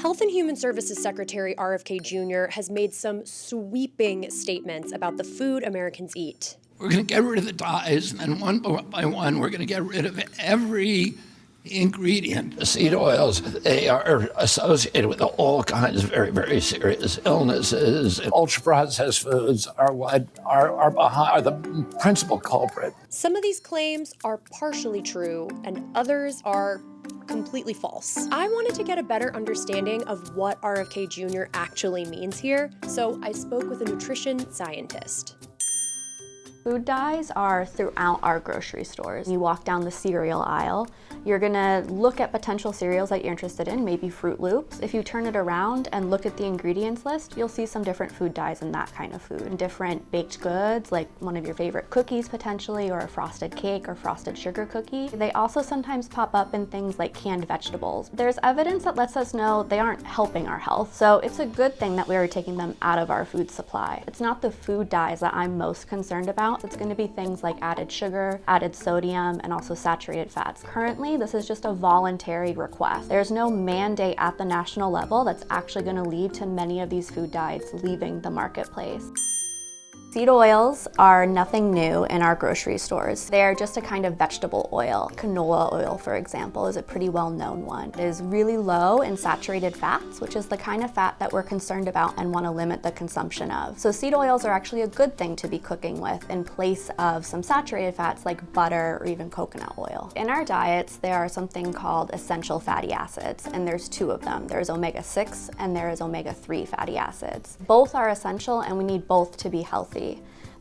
Health and Human Services Secretary RFK Jr. has made some sweeping statements about the food Americans eat. We're going to get rid of the dyes, and then one by one, we're going to get rid of every ingredient. The seed oils, they are associated with all kinds of very, very serious illnesses. Ultra-processed foods are the principal culprit. Some of these claims are partially true, and others are completely false. I wanted to get a better understanding of what RFK Jr. actually means here, so I spoke with a nutrition scientist. Food dyes are throughout our grocery stores. You walk down the cereal aisle, you're gonna look at potential cereals that you're interested in, maybe Fruit Loops. If you turn it around and look at the ingredients list, you'll see some different food dyes in that kind of food. And different baked goods, like one of your favorite cookies potentially, or a frosted cake or frosted sugar cookie. They also sometimes pop up in things like canned vegetables. There's evidence that lets us know they aren't helping our health, so it's a good thing that we are taking them out of our food supply. It's not the food dyes that I'm most concerned about. It's going to be things like added sugar, added sodium, and also saturated fats. Currently, this is just a voluntary request. There's no mandate at the national level that's actually going to lead to many of these food dyes leaving the marketplace. Seed oils are nothing new in our grocery stores. They're just a kind of vegetable oil. Canola oil, for example, is a pretty well-known one. It is really low in saturated fats, which is the kind of fat that we're concerned about and want to limit the consumption of. So seed oils are actually a good thing to be cooking with in place of some saturated fats like butter or even coconut oil. In our diets, there are something called essential fatty acids, and there's two of them. There's omega-6 and there is omega-3 fatty acids. Both are essential and we need both to be healthy.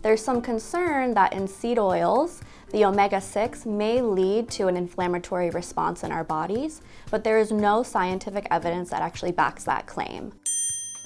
There's some concern that in seed oils, the omega-6 may lead to an inflammatory response in our bodies, but there is no scientific evidence that actually backs that claim.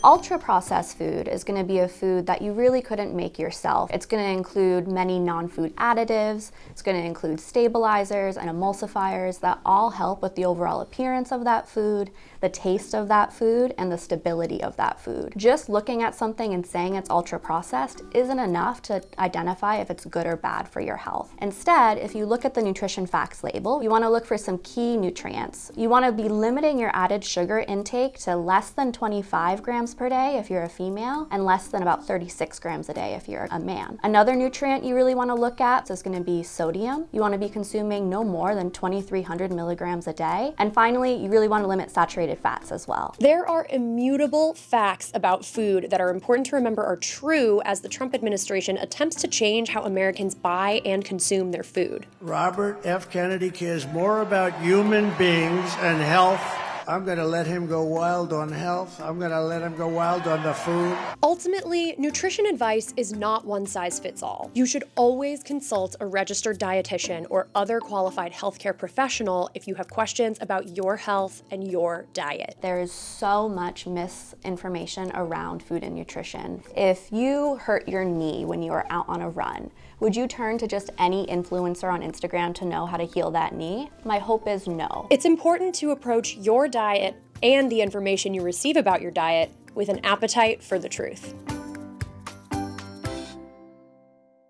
Ultra-processed food is going to be a food that you really couldn't make yourself. It's going to include many non-food additives, it's going to include stabilizers and emulsifiers that all help with the overall appearance of that food, the taste of that food, and the stability of that food. Just looking at something and saying it's ultra-processed isn't enough to identify if it's good or bad for your health. Instead, if you look at the nutrition facts label, you want to look for some key nutrients. You want to be limiting your added sugar intake to less than 25 grams per day if you're a female, and less than about 36 grams a day if you're a man. Another nutrient you really want to look at is going to be sodium. You want to be consuming no more than 2,300 milligrams a day. And finally, you really want to limit saturated fats as well. There are immutable facts about food that are important to remember are true as the Trump administration attempts to change how Americans buy and consume their food. Robert F. Kennedy cares more about human beings and health. I'm going to let him go wild on health. I'm going to let him go wild on the food. Ultimately, nutrition advice is not one size fits all. You should always consult a registered dietitian or other qualified healthcare professional if you have questions about your health and your diet. There is so much misinformation around food and nutrition. If you hurt your knee when you are out on a run, would you turn to just any influencer on Instagram to know how to heal that knee? My hope is no. It's important to approach your diet and the information you receive about your diet with an appetite for the truth.